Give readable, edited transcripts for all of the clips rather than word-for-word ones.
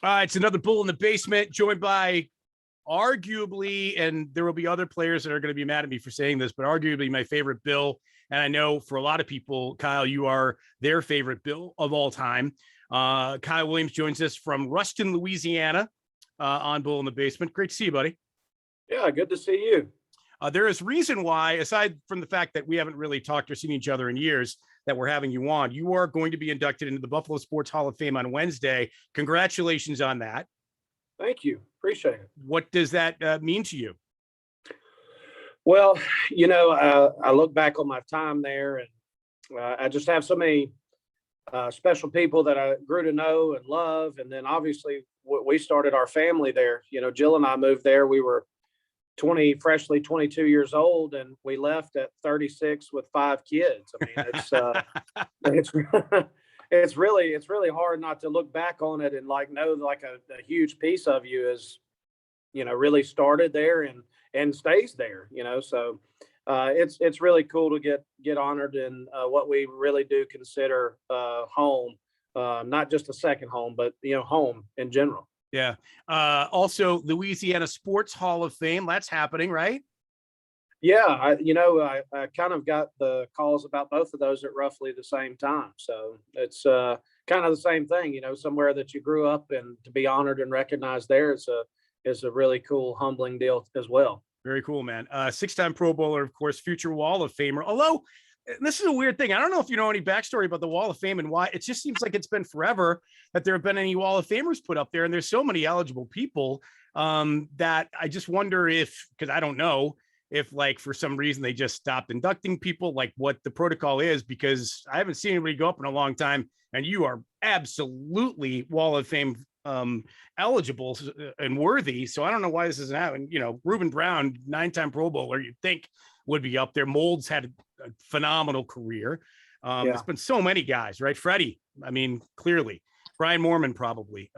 It's another Bull in the Basement, joined by arguably, and there will be other players that are going to be mad at me for saying this, but arguably my favorite Bill. And I know for a lot of people, Kyle, you are their favorite Bill of all time. Kyle Williams joins us from Ruston, Louisiana, on Bull in the Basement. Great to see you, buddy. Yeah, good to see you. There is reason why, aside from the fact that we haven't really talked or seen each other in years, that we're having you on. You are going to be inducted into the Buffalo Sports Hall of Fame on Wednesday. Congratulations on that. Thank you. Appreciate it. What does that mean to you? Well, I look back on my time there, and I just have so many special people that I grew to know and love. And then obviously we started our family there. Jill and I moved there. We were freshly 22 years old, and we left at 36 with 5 kids. I mean, it's really hard not to look back on it and know a huge piece of you is, really started there and stays there, so it's really cool to get honored in what we really do consider home, not just a second home, but home in general. Yeah. Also, Louisiana Sports Hall of Fame. That's happening, right? Yeah. I kind of got the calls about both of those at roughly the same time. So it's kind of the same thing, somewhere that you grew up, and to be honored and recognized there is a really cool, humbling deal as well. Very cool, man. 6-time Pro Bowler, of course, future Wall of Famer. Although this is a weird thing. I don't know if you know any backstory about the Wall of Fame and why. It just seems like it's been forever that there have been any Wall of Famers put up there. And there's so many eligible people that I just wonder because I don't know if for some reason they just stopped inducting people, what the protocol is, because I haven't seen anybody go up in a long time. And you are absolutely Wall of Fame eligible and worthy. So I don't know why this isn't happening. Reuben Brown, 9-time Pro Bowler, you'd think would be up there. Molds had a phenomenal career. There's been so many guys, right? Freddie, I mean, clearly. Brian Moorman probably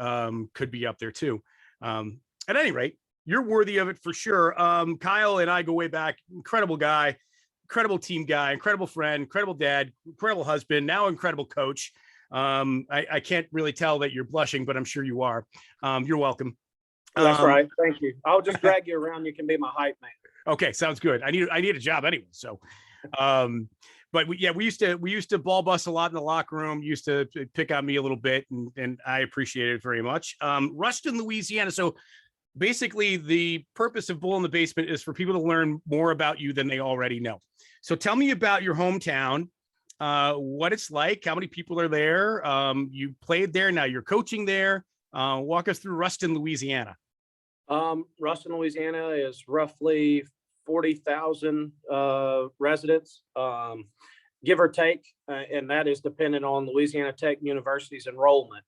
could be up there too. At any rate, you're worthy of it for sure. Kyle and I go way back. Incredible guy, incredible team guy, incredible friend, incredible dad, incredible husband, now incredible coach. I can't really tell that you're blushing, but I'm sure you are. You're welcome. That's right. Thank you. I'll just drag you around. You can be my hype man. Okay, sounds good. I need a job anyway. So, but we used to ball bust a lot in the locker room. Used to pick on me a little bit, and I appreciate it very much. Ruston, Louisiana. So basically, the purpose of Bull in the Basement is for people to learn more about you than they already know. So tell me about your hometown, what it's like, how many people are there. You played there, now you're coaching there. Walk us through Ruston, Louisiana. Ruston, Louisiana is roughly 40,000 residents, give or take, and that is dependent on Louisiana Tech University's enrollment.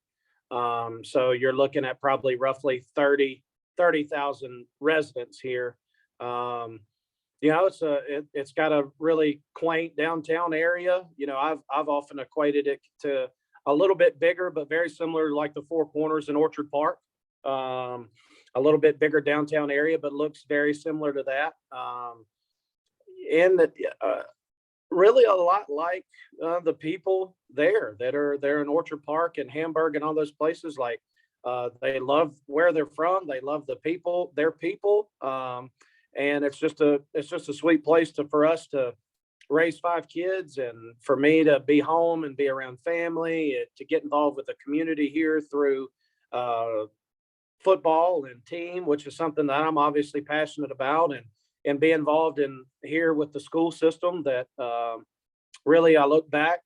So you're looking at probably roughly 30,000 residents here. It's got a really quaint downtown area. I've often equated it to a little bit bigger, but very similar, like the Four Corners in Orchard Park. A little bit bigger downtown area, but looks very similar to that. And really a lot like the people there that are there in Orchard Park and Hamburg and all those places. They love where they're from. They love the people, their people. And it's just a sweet place for us to raise 5 kids, and for me to be home and be around family, to get involved with the community here through football and team, which is something that I'm obviously passionate about, and be involved in here with the school system that really, I look back,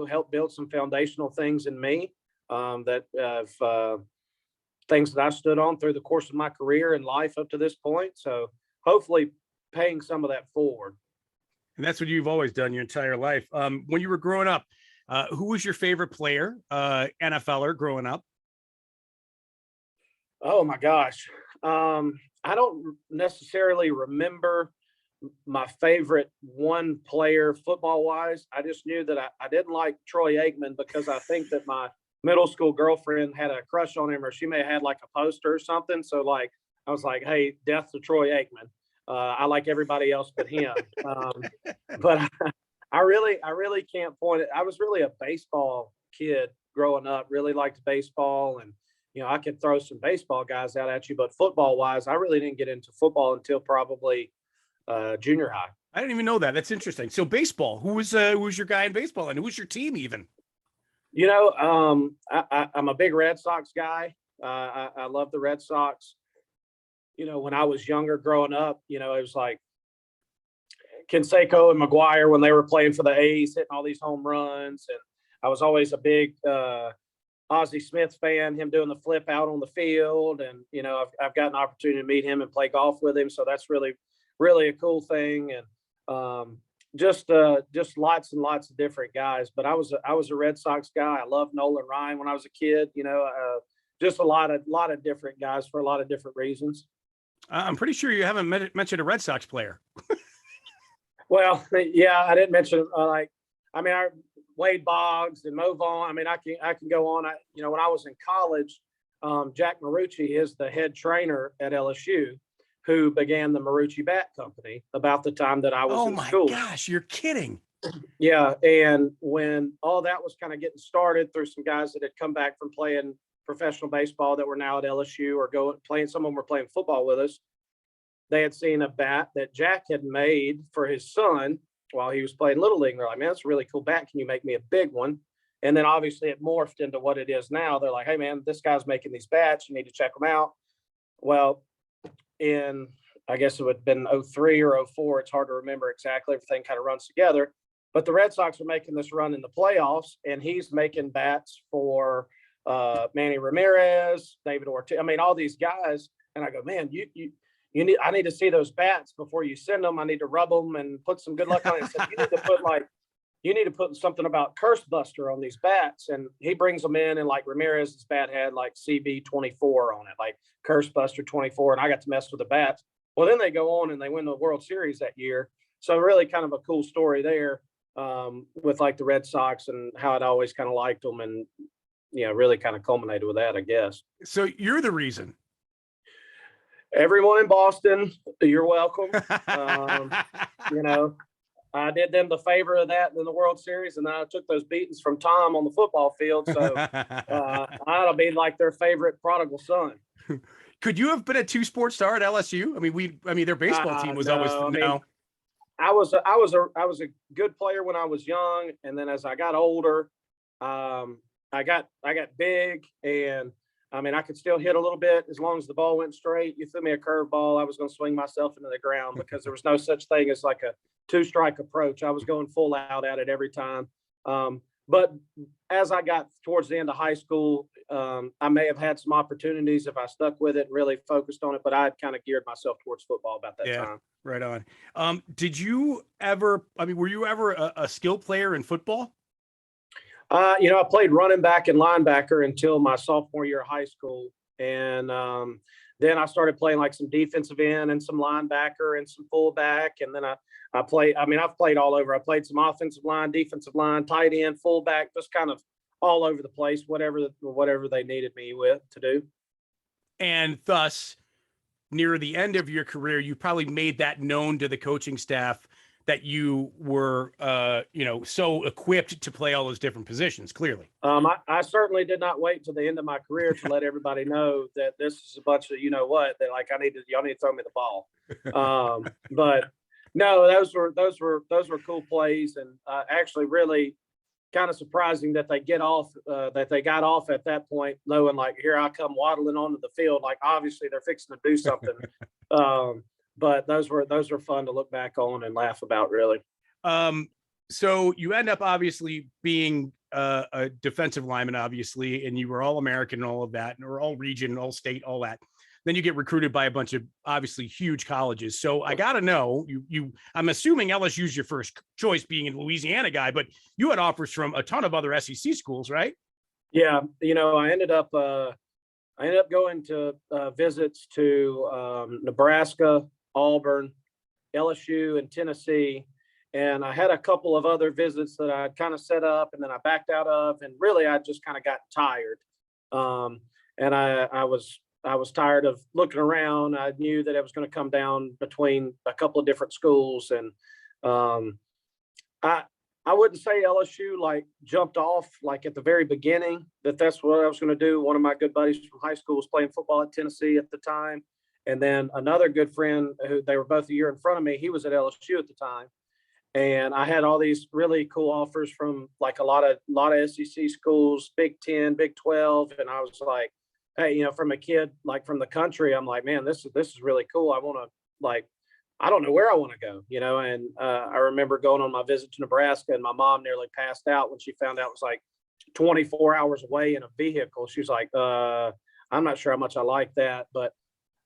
helped build some foundational things in me that things that I stood on through the course of my career and life up to this point. So hopefully paying some of that forward. And that's what you've always done your entire life. When you were growing up, who was your favorite player, NFLer growing up? Oh my gosh. I don't necessarily remember my favorite one player football wise. I just knew that I didn't like Troy Aikman because I think that my middle school girlfriend had a crush on him, or she may have had a poster or something. So I was like, hey, death to Troy Aikman. I like everybody else but him. But I really can't point it. I was really a baseball kid growing up, really liked baseball, I could throw some baseball guys out at you, but football wise, I really didn't get into football until probably junior high. I didn't even know that. That's interesting. So baseball, who was your guy in baseball, and who was your team even? I'm a big Red Sox guy. I love the Red Sox. When I was younger growing up, it was like Canseco and McGuire when they were playing for the A's, hitting all these home runs. And I was always a big Ozzie Smith fan, him doing the flip out on the field. And, I've got an opportunity to meet him and play golf with him. So that's really, really a cool thing. And just lots and lots of different guys. But I was a Red Sox guy. I loved Nolan Ryan when I was a kid, just a lot of different guys for a lot of different reasons. I'm pretty sure you haven't mentioned a Red Sox player. Well, yeah, I didn't mention Wade Boggs and Mo Vaughn. I can go on. When I was in college, Jack Marucci is the head trainer at LSU, who began the Marucci Bat Company about the time that I was in school. Oh my gosh, you're kidding. Yeah, and when all that was kind of getting started through some guys that had come back from playing professional baseball that were now at LSU or playing, some of them were playing football with us. They had seen a bat that Jack had made for his son while he was playing Little League. They're like, man, that's a really cool bat. Can you make me a big one? And then obviously it morphed into what it is now. They're like, hey, man, this guy's making these bats. You need to check them out. Well, I guess it would have been 03 or 04. It's hard to remember exactly. Everything kind of runs together. But the Red Sox are making this run in the playoffs, and he's making bats for Manny Ramirez, David Ortiz. All these guys. And I go, man, I need to see those bats before you send them. I need to rub them and put some good luck on it. So you need to put something about Curse Buster on these bats. And he brings them in, and like Ramirez's bat had like CB24 on it, like Curse Buster 24. And I got to mess with the bats. Well, then they go on and they win the World Series that year. So really kind of a cool story there with like the Red Sox and how I'd always kind of liked them, and, really kind of culminated with that, I guess. So you're the reason. Everyone in Boston, you're welcome. I did them the favor of that in the World Series, and then I took those beatings from Tom on the football field. So I'll be like their favorite prodigal son. Could you have been a two-sport star at LSU? Their baseball team was always no. I was a good player when I was young, and then as I got older, I got big, and I could still hit a little bit as long as the ball went straight. You threw me a curveball, I was going to swing myself into the ground because there was no such thing as like a two-strike approach. I was going full out at it every time. But as I got towards the end of high school, I may have had some opportunities if I stuck with it and really focused on it, but I had kind of geared myself towards football about that time. Right on. Did you ever, were you ever a skill player in football? I played running back and linebacker until my sophomore year of high school. And then I started playing like some defensive end and some linebacker and some fullback. And then I've played all over. I played some offensive line, defensive line, tight end, fullback, just kind of all over the place, whatever they needed me to do. And thus, near the end of your career, you probably made that known to the coaching staff that you were, so equipped to play all those different positions, clearly. I certainly did not wait till the end of my career to let everybody know that this is a bunch of, they're like, y'all need to throw me the ball. But no, those were cool plays, and actually really kind of surprising that they got off at that point, knowing like, here I come waddling onto the field. Like, obviously they're fixing to do something. But those were fun to look back on and laugh about, really. So you end up obviously being a defensive lineman, obviously, and you were all American and all of that, and or all region, all state, all that. Then you get recruited by a bunch of obviously huge colleges. So I got to know, I'm assuming LSU's your first choice, being a Louisiana guy, but you had offers from a ton of other SEC schools, right? Yeah. I ended up going to visits to Nebraska, Auburn, LSU, and Tennessee. And I had a couple of other visits that I kind of set up and then I backed out of, and really I just kind of got tired. And I was tired of looking around. I knew that it was going to come down between a couple of different schools. And I wouldn't say LSU like jumped off like at the very beginning that's what I was going to do. One of my good buddies from high school was playing football at Tennessee at the time. And then another good friend who they were both a year in front of me, he was at LSU at the time. And I had all these really cool offers from like a lot of SEC schools, Big 10, Big 12. And I was like, hey, from a kid like from the country, I'm like, man, this is really cool. I want to like I don't know where I want to go, and I remember going on my visit to Nebraska and my mom nearly passed out when she found out it was like 24 hours away in a vehicle. She was like, I'm not sure how much I like that. But,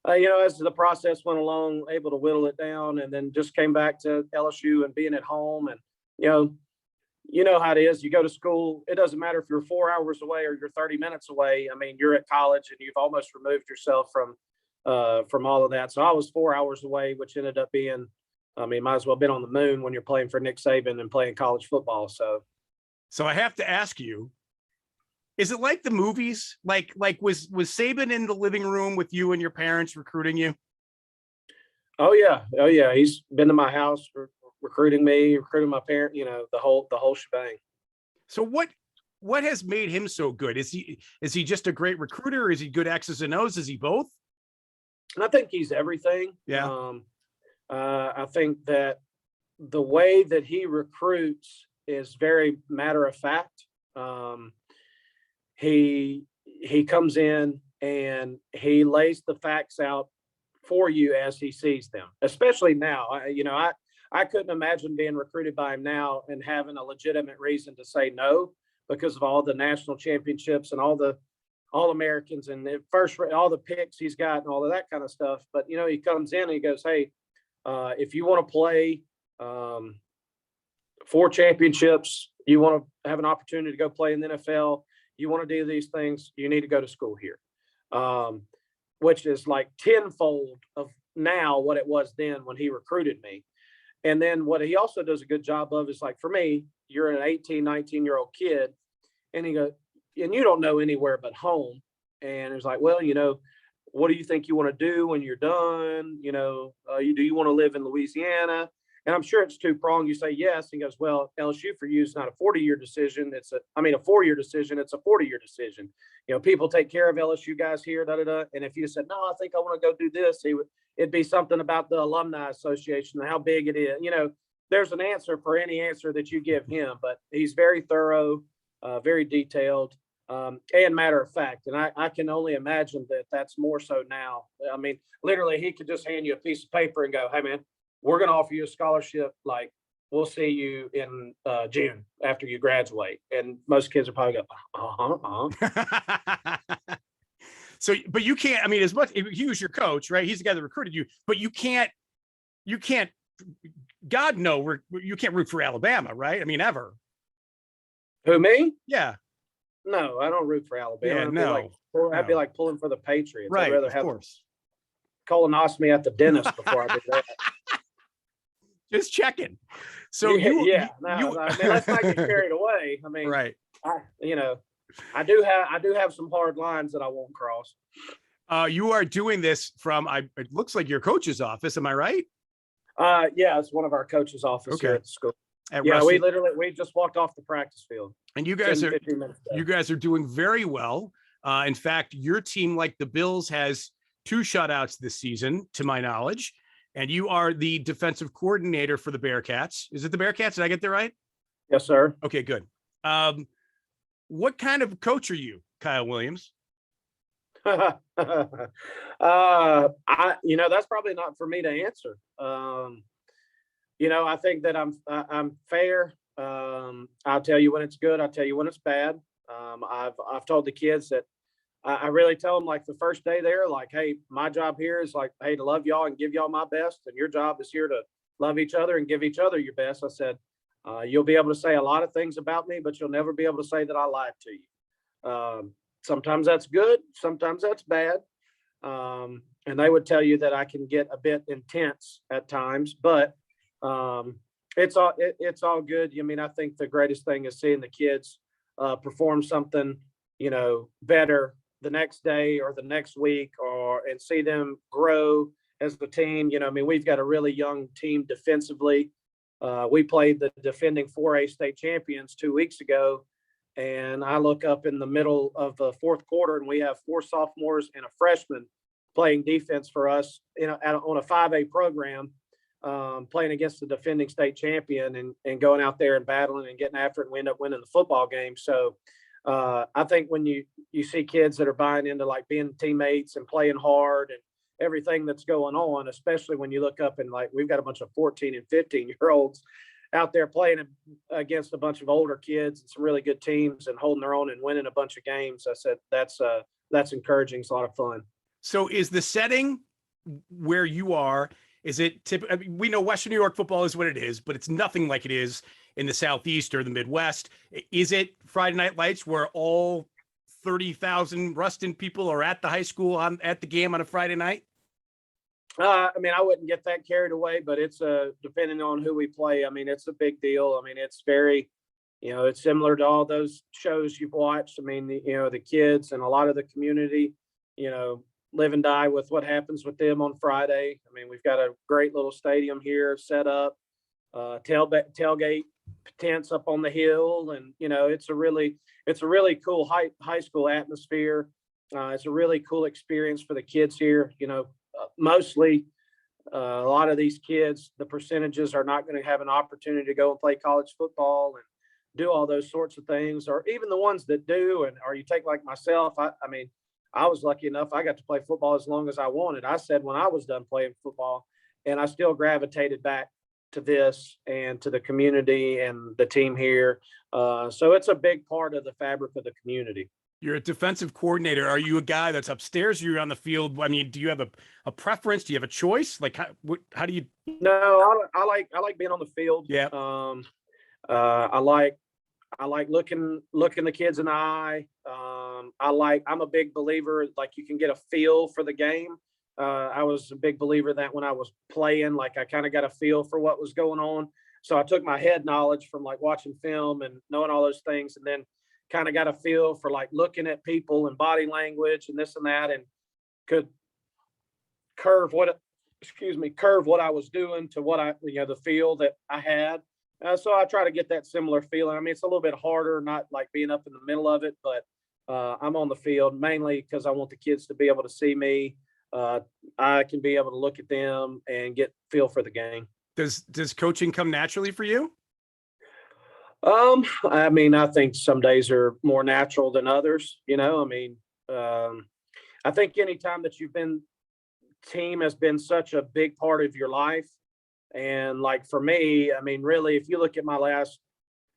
as the process went along, able to whittle it down and then just came back to LSU and being at home. And, how it is. You go to school. It doesn't matter if you're 4 hours away or you're 30 minutes away. I mean, you're at college and you've almost removed yourself from all of that. So I was 4 hours away, which ended up being, I mean, might as well have been on the moon when you're playing for Nick Saban and playing college football. So I have to ask you, is it like the movies? Like was Saban in the living room with you and your parents recruiting you? Oh yeah. He's been to my house recruiting me, recruiting my parent, the whole shebang. So what has made him so good? Is he just a great recruiter? Is he good X's and O's? Is he both? And I think he's everything. Yeah. I think that the way that he recruits is very matter of fact. He comes in and he lays the facts out for you as he sees them. Especially now, I couldn't imagine being recruited by him now and having a legitimate reason to say no because of all the national championships and all the All-Americans and all the picks he's got and all of that kind of stuff. But, he comes in and he goes, hey, if you want to play 4 championships, you want to have an opportunity to go play in the NFL, you want to do these things, you need to go to school here, which is like tenfold of now what it was then when he recruited me. And then what he also does a good job of is like, for me, you're an 18, 19-year-old kid, and he goes, and you don't know anywhere but home. And it's like, well, what do you think you want to do when you're done? Do you want to live in Louisiana? And I'm sure it's two-pronged. You say yes. And he goes, well, LSU for you is not a 40-year decision. It's a 4-year decision. It's a 40-year decision. People take care of LSU guys here, da-da-da. And if you said, no, I think I want to go do this, it'd be something about the Alumni Association and how big it is. There's an answer for any answer that you give him, but he's very thorough, very detailed. And matter of fact, and I can only imagine that that's more so now. I mean, literally, he could just hand you a piece of paper and go, hey, man, we're going to offer you a scholarship. Like, we'll see you in June after you graduate. And most kids are probably go, So, but you can't, I mean, as much, he was your coach, right? He's the guy that recruited you, but you can't, God, no, you can't root for Alabama, right? I mean, ever. Who, me? Yeah. No, I don't root for Alabama. Yeah, I'd be like pulling for the Patriots. Right, I'd rather have colonoscopy at the dentist before I do that. Just checking. So I mean, let's not get carried away. I mean, right. I do have some hard lines that I won't cross. You are doing this from, it looks like your coach's office. Am I right? Yeah, it's one of our coach's office here at the school. We just walked off the practice field. And you guys are doing very well. In fact, your team, like the Bills, has 2 shutouts this season, to my knowledge. And you are the defensive coordinator for the Bearcats. Is it the Bearcats? Did I get that right? Yes, sir. Okay, good. What kind of coach are you, Kyle Williams? That's probably not for me to answer. I think that I'm fair. I'll tell you when it's good. I'll tell you when it's bad. I've told the kids that I really tell them, like, the first day there, like, hey, my job here is like, hey, to love y'all and give y'all my best. And your job is here to love each other and give each other your best. I said, you'll be able to say a lot of things about me, but you'll never be able to say that I lied to you. Sometimes that's good. Sometimes that's bad. And they would tell you that I can get a bit intense at times, but it's all good. I mean, I think the greatest thing is seeing the kids perform something, better the next day or the next week, and see them grow as the team. I mean, we've got a really young team defensively. We played the defending 4A state champions 2 weeks ago, and I look up in the middle of the fourth quarter, and we have 4 sophomores and a freshman playing defense for us, on a 5A program, playing against the defending state champion, and going out there and battling and getting after it, and we end up winning the football game. So I think when you see kids that are buying into like being teammates and playing hard and everything that's going on, especially when you look up and like we've got a bunch of 14 and 15-year-olds out there playing against a bunch of older kids and some really good teams and holding their own and winning a bunch of games. I said that's encouraging. It's a lot of fun. So is the setting where you are, is it I mean, we know Western New York football is what it is, but it's nothing like it is in the Southeast or the Midwest. Is it Friday Night Lights where all 30,000 Ruston people are at the high school at the game on a Friday night? I mean, I wouldn't get that carried away, but it's depending on who we play. I mean, it's a big deal. I mean, it's very, it's similar to all those shows you've watched. I mean, the kids and a lot of the community, live and die with what happens with them on Friday. I mean, we've got a great little stadium here set up, tailgate tents up on the hill, and it's a really cool high school atmosphere. It's a really cool experience for the kids here. Mostly a lot of these kids, the percentages are not going to have an opportunity to go and play college football and do all those sorts of things, or even the ones that do. Or you take like myself, I mean, I was lucky enough, I got to play football as long as I wanted. I said when I was done playing football, and I still gravitated back to this and to the community and the team here. So it's a big part of the fabric of the community. You're a defensive coordinator. Are you a guy that's upstairs or you're on the field? I mean, do you have a preference? Do you have a choice? Like how do you? No, I like being on the field. Yeah. I like looking the kids in the eye. I'm a big believer, like you can get a feel for the game. I was a big believer that when I was playing, like I kind of got a feel for what was going on. So I took my head knowledge from like watching film and knowing all those things, and then kind of got a feel for like looking at people and body language and this and that, and could curve what I was doing to what the feel that I had. So I try to get that similar feeling. I mean, it's a little bit harder, not like being up in the middle of it, but I'm on the field mainly because I want the kids to be able to see me. I can be able to look at them and get feel for the game. Does coaching come naturally for you? I mean, I think some days are more natural than others. I mean, I think anytime that team has been such a big part of your life. And like for me, I mean, really, if you look at my last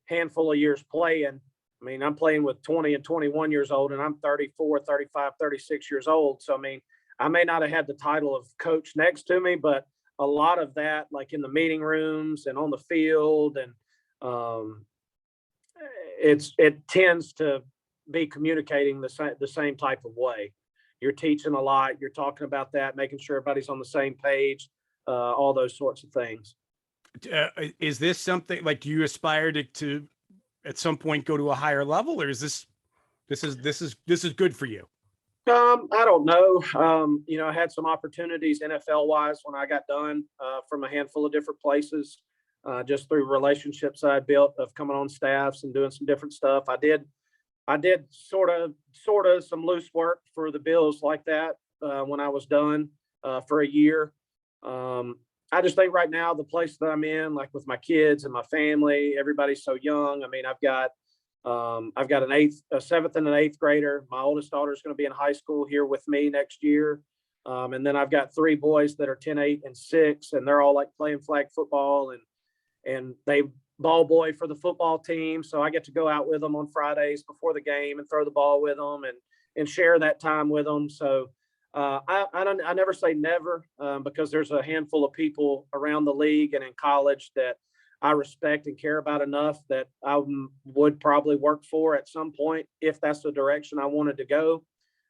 handful of years playing, I mean, I'm playing with 20 and 21 years old, and I'm 34, 35, 36 years old. So, I mean, I may not have had the title of coach next to me, but a lot of that, like in the meeting rooms and on the field, and it tends to be communicating the same type of way. You're teaching a lot. You're talking about that, making sure everybody's on the same page, all those sorts of things. Is this something like, do you aspire to at some point go to a higher level, or is this is good for you? I don't know. I had some opportunities NFL wise when I got done from a handful of different places, just through relationships I built of coming on staffs and doing some different stuff. I did sort of some loose work for the Bills like that when I was done for a year. I just think right now the place that I'm in, like with my kids and my family, everybody's so young. I mean, I've got a 7th and an 8th grader. My oldest daughter is going to be in high school here with me next year. And then I've got 3 boys that are 10, 8, and 6, and they're all like playing flag football, and they ball boy for the football team. So I get to go out with them on Fridays before the game and throw the ball with them and share that time with them. So I never say never, because there's a handful of people around the league and in college that I respect and care about enough that I would probably work for at some point if that's the direction I wanted to go.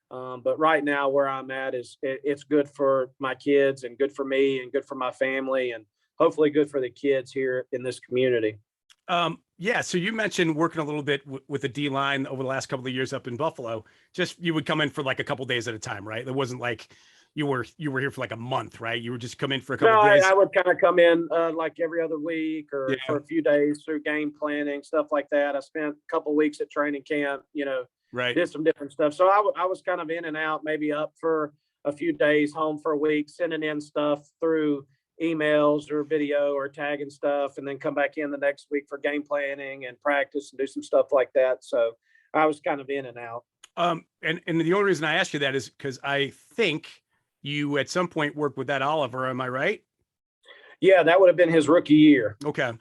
But right now where I'm at it's good for my kids and good for me and good for my family and hopefully good for the kids here in this community. Yeah. So you mentioned working a little bit with the D line over the last couple of years up in Buffalo. Just, you would come in for like a couple days at a time, right? It wasn't like you were here for like a month, right? You were just come in for a No, couple days. I would kind of come in like every other week or Yeah. for a few days through game planning, stuff like that. I spent a couple of weeks at training camp, Right. did some different stuff. So I was kind of in and out, maybe up for a few days, home for a week, sending in stuff through emails or video or tagging stuff, and then come back in the next week for game planning and practice and do some stuff like that. So I was kind of in and out. And the only reason I ask you that is because I think you at some point worked with that Oliver. Am I right? Yeah, that would have been his rookie year. Okay.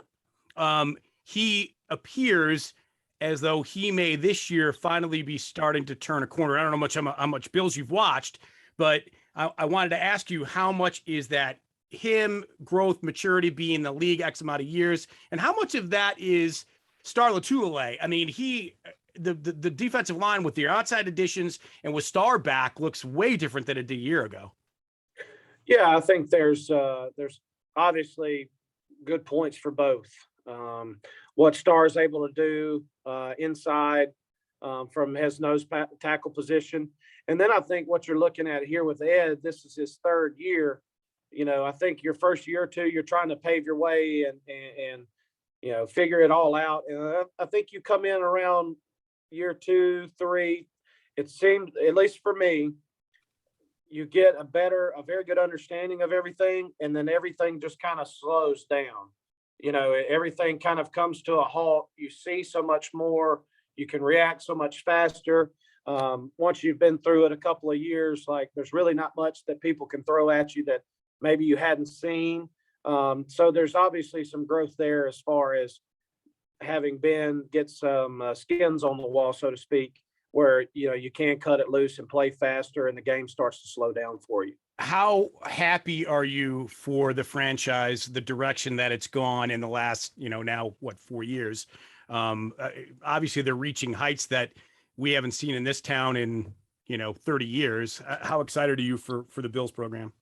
He appears as though he may this year finally be starting to turn a corner. I don't know how much Bills you've watched, but I wanted to ask you, how much is that him growth, maturity, being in the league X amount of years, and how much of that is Star Lotulelei? I mean, the defensive line with the outside additions and with Star back looks way different than it did a year ago. Yeah, I think there's obviously good points for both. What Star is able to do inside from his nose tackle position, and then I think what you're looking at here with Ed, this is his third year. I think your first year or two, you're trying to pave your way and figure it all out. And I think you come in around year 2, 3. It seemed, at least for me, you get a very good understanding of everything, and then everything just kind of slows down. Everything kind of comes to a halt. You see so much more. You can react so much faster. Once you've been through it a couple of years, like there's really not much that people can throw at you that maybe you hadn't seen. So there's obviously some growth there as far as having get some skins on the wall, so to speak, where you can cut it loose and play faster, and the game starts to slow down for you. How happy are you for the franchise, the direction that it's gone in the last, now 4 years? Obviously they're reaching heights that we haven't seen in this town in 30 years. How excited are you for the Bills program?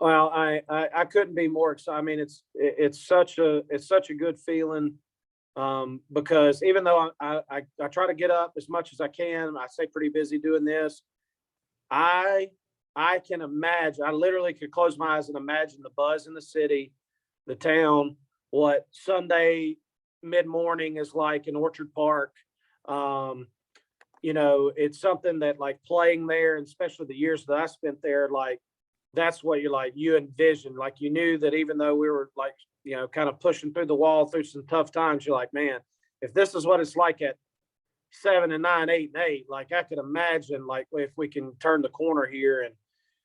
Well, I couldn't be more excited. I mean, it's such a good feeling. Because even though I try to get up as much as I can, I stay pretty busy doing this. I can imagine, I literally could close my eyes and imagine the buzz in the city, the town, what Sunday mid-morning is like in Orchard Park. It's something that, like, playing there, and especially the years that I spent there, like, that's what you envision. Like, you knew that even though we were like, kind of pushing through the wall through some tough times, you're like, man, if this is what it's like at 7 and 9, 8 and 8, like I could imagine, like, if we can turn the corner here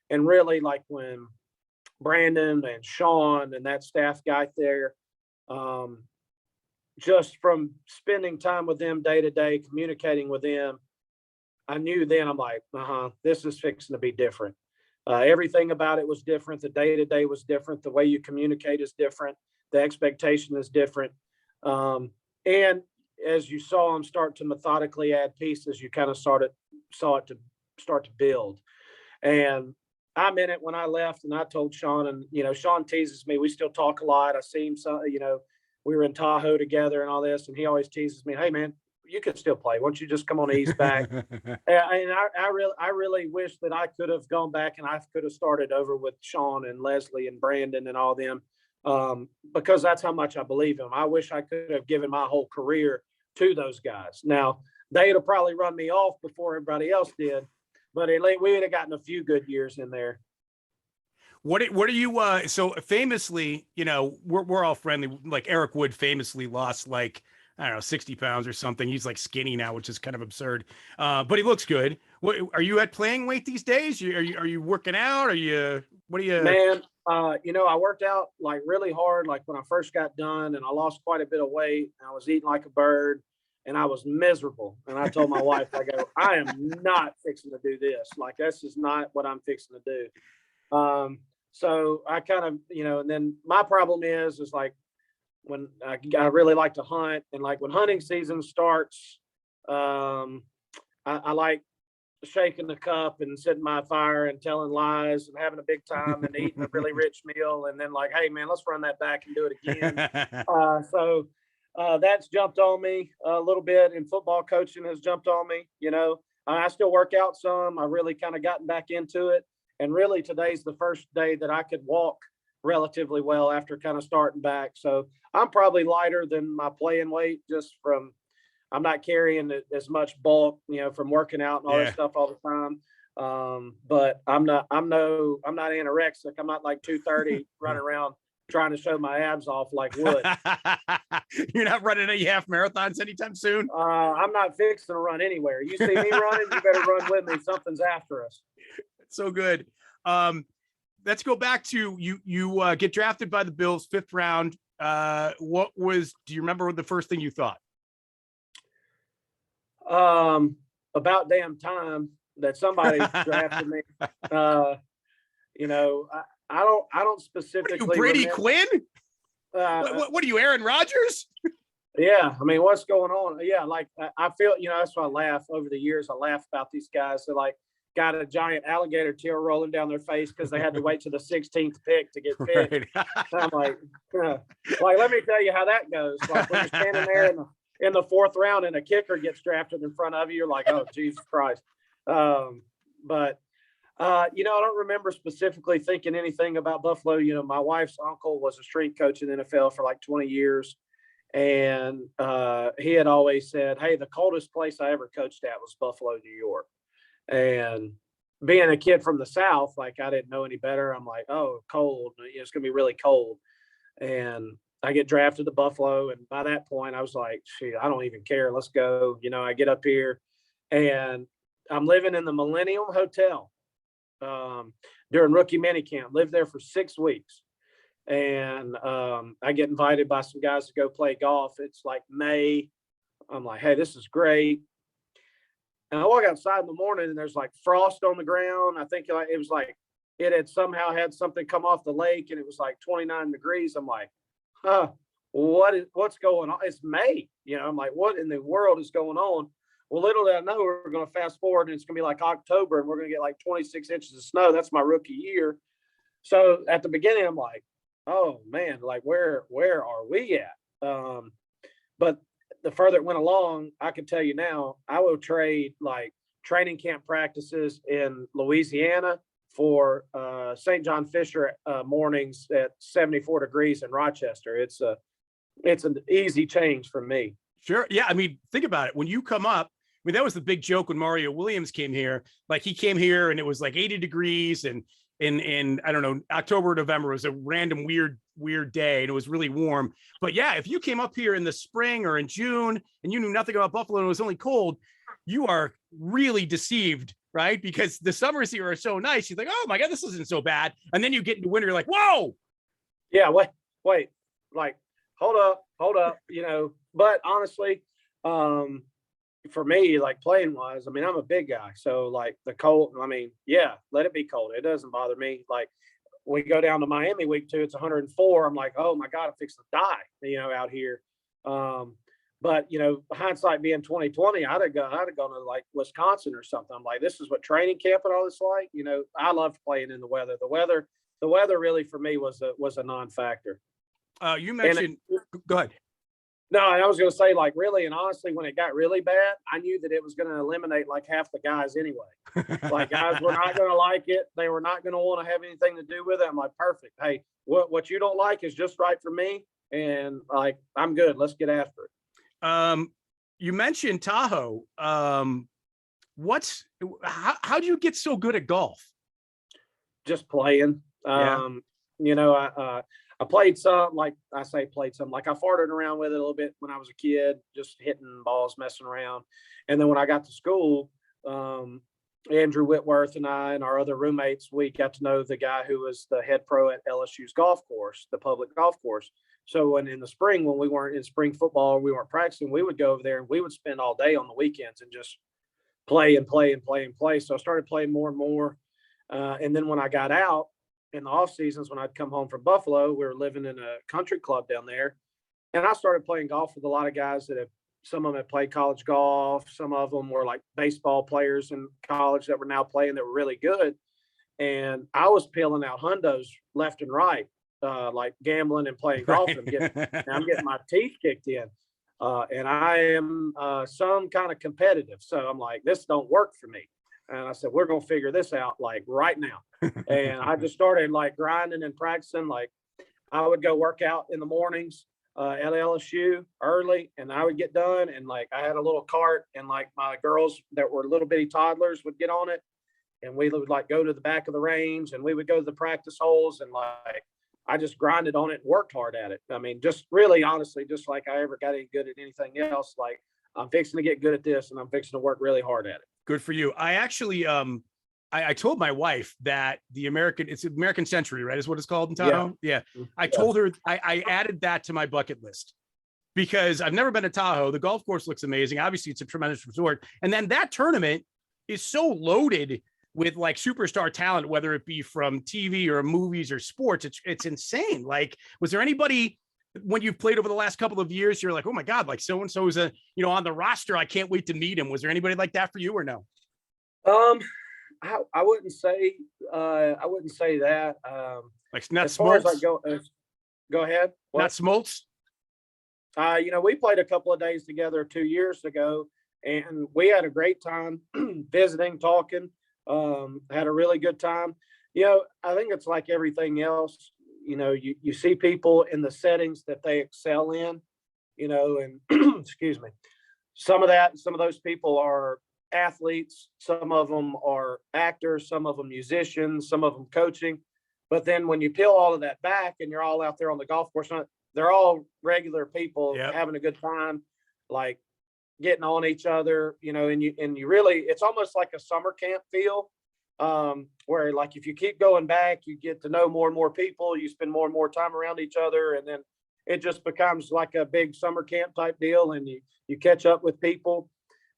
and really, like, when Brandon and Sean and that staff got there, just from spending time with them day to day, communicating with them, I knew then, I'm like, this is fixing to be different. Everything about it was different. The day to day was different. The way you communicate is different. The expectation is different. And as you saw them start to methodically add pieces, you kind of saw it to start to build. And I'm in it when I left, and I told Sean, and Sean teases me. We still talk a lot. I see him, we were in Tahoe together and all this, and he always teases me, hey man, you could still play. Why don't you just come on East back? And I really wish that I could have gone back and I could have started over with Sean and Leslie and Brandon and all them, because that's how much I believe in them. I wish I could have given my whole career to those guys. Now, they'd have probably run me off before everybody else did, but we would have gotten a few good years in there. What are you, so famously, we're all friendly, like Eric Wood famously lost, like, I don't know, 60 pounds or something. He's like skinny now, which is kind of absurd. But he looks good. What are you at playing weight these days? Are you working out? What are you? Man, I worked out like really hard, like when I first got done, and I lost quite a bit of weight. I was eating like a bird, and I was miserable. And I told my wife, I go, I am not fixing to do this. Like, this is not what I'm fixing to do. So I kind of, and then my problem is like, when I really like to hunt, and like when hunting season starts, I like shaking the cup and setting my fire and telling lies and having a big time and eating a really rich meal, and then like, hey man, let's run that back and do it again. So that's jumped on me a little bit, and football coaching has jumped on me. I still work out some. I really kind of gotten back into it, And really today's the first day that I could walk relatively well after kind of starting back. So I'm probably lighter than my playing weight just from, I'm not carrying as much bulk, from working out and all that stuff all the time. But I'm not anorexic. I'm not like 230 running around trying to show my abs off like Wood. You're not running any half marathons anytime soon? I'm not fixing to run anywhere. You see me running, you better run with me. Something's after us. So good. Let's go back to you get drafted by the Bills, 5th round. Do you remember the first thing you thought? About damn time that somebody drafted me. I don't specifically. What are you, Brady Quinn? What are you, Aaron Rodgers? Yeah, I mean, what's going on? Yeah, like I feel, that's why I laugh over the years. I laugh about these guys that like got a giant alligator tail rolling down their face because they had to wait to the 16th pick to get picked. Right. I'm like, let me tell you how that goes. Like when you're standing there in the 4th round and a kicker gets drafted in front of you, you're like, oh, Jesus Christ. But I don't remember specifically thinking anything about Buffalo. My wife's uncle was a strength coach in the NFL for like 20 years. And he had always said, hey, the coldest place I ever coached at was Buffalo, New York. And being a kid from the South, like I didn't know any better. I'm like, oh, cold. It's going to be really cold. And I get drafted to Buffalo. And by that point, I was like, shit, I don't even care. Let's go. I get up here and I'm living in the Millennium Hotel during rookie minicamp. Lived there for 6 weeks. And I get invited by some guys to go play golf. It's like May. I'm like, hey, this is great. And I walk outside in the morning and there's like frost on the ground. I think it was like it had somehow had something come off the lake and it was like 29 degrees. I'm like, what's going on? It's May. I'm like, what in the world is going on? Well, little did I know we're going to fast forward and it's going to be like October and we're going to get like 26 inches of snow. That's my rookie year. So at the beginning, I'm like, oh man, like where are we at? But the further it went along, I can tell you now, I will trade like training camp practices in Louisiana for St. John Fisher mornings at 74 degrees in Rochester. It's an easy change for me. Sure. Yeah. I mean, think about it. When you come up, I mean, that was the big joke when Mario Williams came here. Like he came here and it was like 80 degrees and in I don't know, October or November was a random weird day and it was really warm. But yeah, if you came up here in the spring or in June and you knew nothing about Buffalo and it was only cold, you are really deceived, right? Because the summers here are so nice. You're like, oh my God, this isn't so bad. And then you get into winter, you're like, whoa. Yeah, wait, like, hold up. But honestly, for me, like playing wise, I mean, I'm a big guy. So like the cold, I mean, yeah, let it be cold. It doesn't bother me. Like we go down to Miami week 2, it's 104. I'm like, oh my God, I'm fixing to die, out here. But hindsight being 2020, I'd have gone to like Wisconsin or something. I'm like, this is what training camp and all this like. I loved playing in the weather. The weather really for me was a non-factor. You mentioned, go ahead. No, I was going to say, like, really and honestly, when it got really bad, I knew that it was going to eliminate like half the guys anyway. Like, guys were not going to like it. They were not going to want to have anything to do with it. I'm like, perfect. Hey, what you don't like is just right for me. And like, I'm good. Let's get after it. You mentioned Tahoe. How do you get so good at golf? Just playing. I played some, like I say, like I farted around with it a little bit when I was a kid, just hitting balls, messing around. And then when I got to school, Andrew Whitworth and I and our other roommates, we got to know the guy who was the head pro at LSU's golf course, the public golf course. So when in the spring, when we weren't in spring football, we weren't practicing, we would go over there and we would spend all day on the weekends and just play and play and play and play. So I started playing more and more. And then when I got out, in the off seasons, when I'd come home from Buffalo, we were living in a country club down there. And I started playing golf with a lot of guys some of them had played college golf. Some of them were like baseball players in college that were now playing that were really good. And I was peeling out hundos left and right, like gambling and playing golf. And I'm getting my teeth kicked in. And I am some kind of competitive. So I'm like, this don't work for me. And I said, we're going to figure this out like right now. And I just started like grinding and practicing. Like I would go work out in the mornings at LSU early, and I would get done. And like I had a little cart, and like my girls that were little bitty toddlers would get on it. And we would like go to the back of the range, and we would go to the practice holes, and like I just grinded on it and worked hard at it. I mean, just really honestly, just like I ever got any good at anything else, like I'm fixing to get good at this, and I'm fixing to work really hard at it. Good for you. I actually, I told my wife that it's American Century, right? Is what it's called in Tahoe. Yeah. I told her I added that to my bucket list because I've never been to Tahoe. The golf course looks amazing. Obviously it's a tremendous resort. And then that tournament is so loaded with like superstar talent, whether it be from TV or movies or sports. It's insane. Like, was there anybody when you've played over the last couple of years, you're like, oh my God, like so-and-so is on the roster. I can't wait to meet him. Was there anybody like that for you or no? I wouldn't say that. Like not as far Smoltz? as I go ahead. What? Not Smoltz? We played a couple of days together 2 years ago, and we had a great time visiting, talking, had a really good time. I think it's like everything else. You see people in the settings that they excel in, and excuse me, some of those people are athletes, some of them are actors, some of them musicians, some of them coaching. But then when you peel all of that back and you're all out there on the golf course, they're all regular people having a good time, like getting on each other, and you really, it's almost like a summer camp feel. Where like if you keep going back, you get to know more and more people, you spend more and more time around each other, and then it just becomes like a big summer camp type deal, and you catch up with people,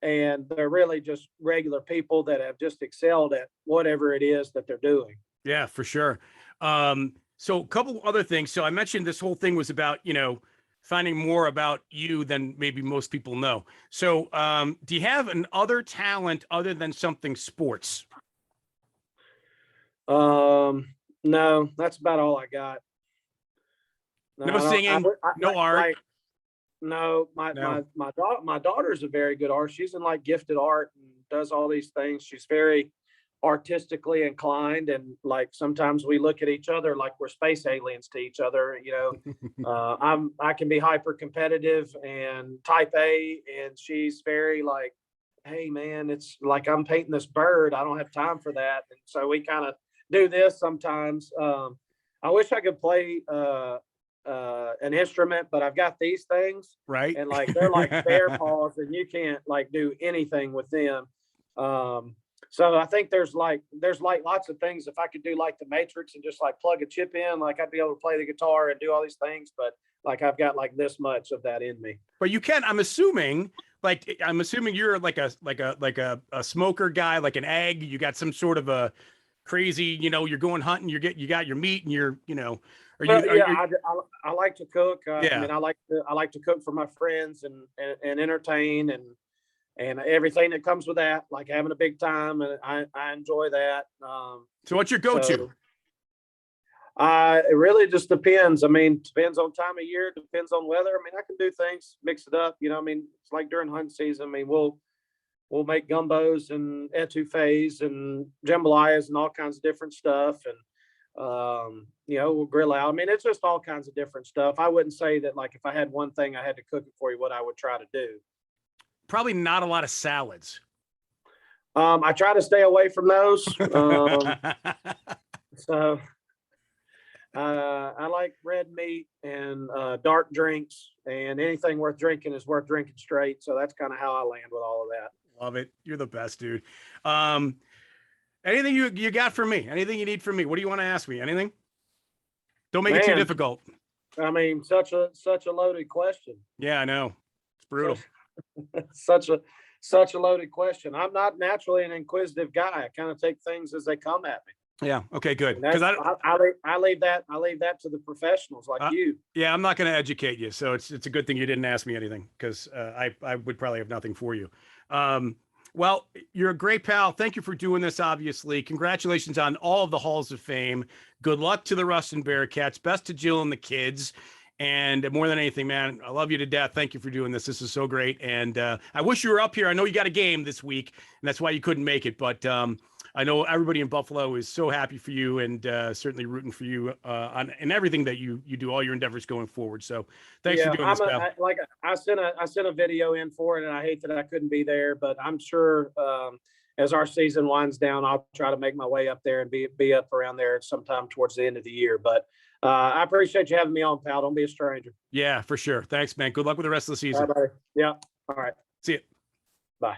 and they're really just regular people that have just excelled at whatever it is that they're doing. Yeah, for sure. So a couple other things. So I mentioned this whole thing was about, finding more about you than maybe most people know. So do you have an other talent other than something sports? No, that's about all I got. No singing, no art. No, my daughter's a very good artist. She's in like gifted art and does all these things. She's very artistically inclined, and like sometimes we look at each other like we're space aliens to each other. I can be hyper competitive and type A, and she's very like, hey man, it's like I'm painting this bird. I don't have time for that. And so we kind of do this sometimes. I wish I could play an instrument, but I've got these things, right? And like they're like bear paws, and you can't like do anything with them. So I think there's like lots of things. If I could do like the Matrix and just like plug a chip in, like I'd be able to play the guitar and do all these things, but like I've got like this much of that in me. But you can, I'm assuming you're like a smoker guy, like an egg. You got some sort of a crazy, you're going hunting, you got your meat, and I like to cook. I like to cook for my friends and entertain and everything that comes with that, like having a big time, and I enjoy that. So what's your go-to? It really just depends. Depends on time of year, depends on weather. I can do things, mix it up. It's like during hunting season. We'll make gumbos and etouffees and jambalayas and all kinds of different stuff. And, we'll grill out. It's just all kinds of different stuff. I wouldn't say that like, if I had one thing I had to cook it for you, what I would try to do. Probably not a lot of salads. I try to stay away from those. So I like red meat and dark drinks, and anything worth drinking is worth drinking straight. So that's kind of how I land with all of that. Love it. You're the best, dude. Anything you got for me? Anything you need from me? What do you want to ask me? Anything? Don't make it too difficult. Such a loaded question. Yeah, I know. It's brutal. Such a loaded question. I'm not naturally an inquisitive guy. I kind of take things as they come at me. Yeah. Okay, good. Because I leave that to the professionals like you. Yeah, I'm not going to educate you. So it's a good thing you didn't ask me anything, because I would probably have nothing for you. Well, you're a great pal. Thank you for doing this, obviously. Congratulations on all of the Halls of Fame. Good luck to the Ruston Bearcats. Best to Jill and the kids. And more than anything, man, I love you to death. Thank you for doing this. This is so great. And I wish you were up here. I know you got a game this week, and that's why you couldn't make it. But I know everybody in Buffalo is so happy for you, and certainly rooting for you and everything that you do, all your endeavors going forward. So thanks for doing this, pal. I sent a video in for it, and I hate that I couldn't be there, but I'm sure as our season winds down, I'll try to make my way up there and be up around there sometime towards the end of the year. But I appreciate you having me on, pal. Don't be a stranger. Yeah, for sure. Thanks, man. Good luck with the rest of the season. All right, buddy. Yeah. All right. See you. Bye.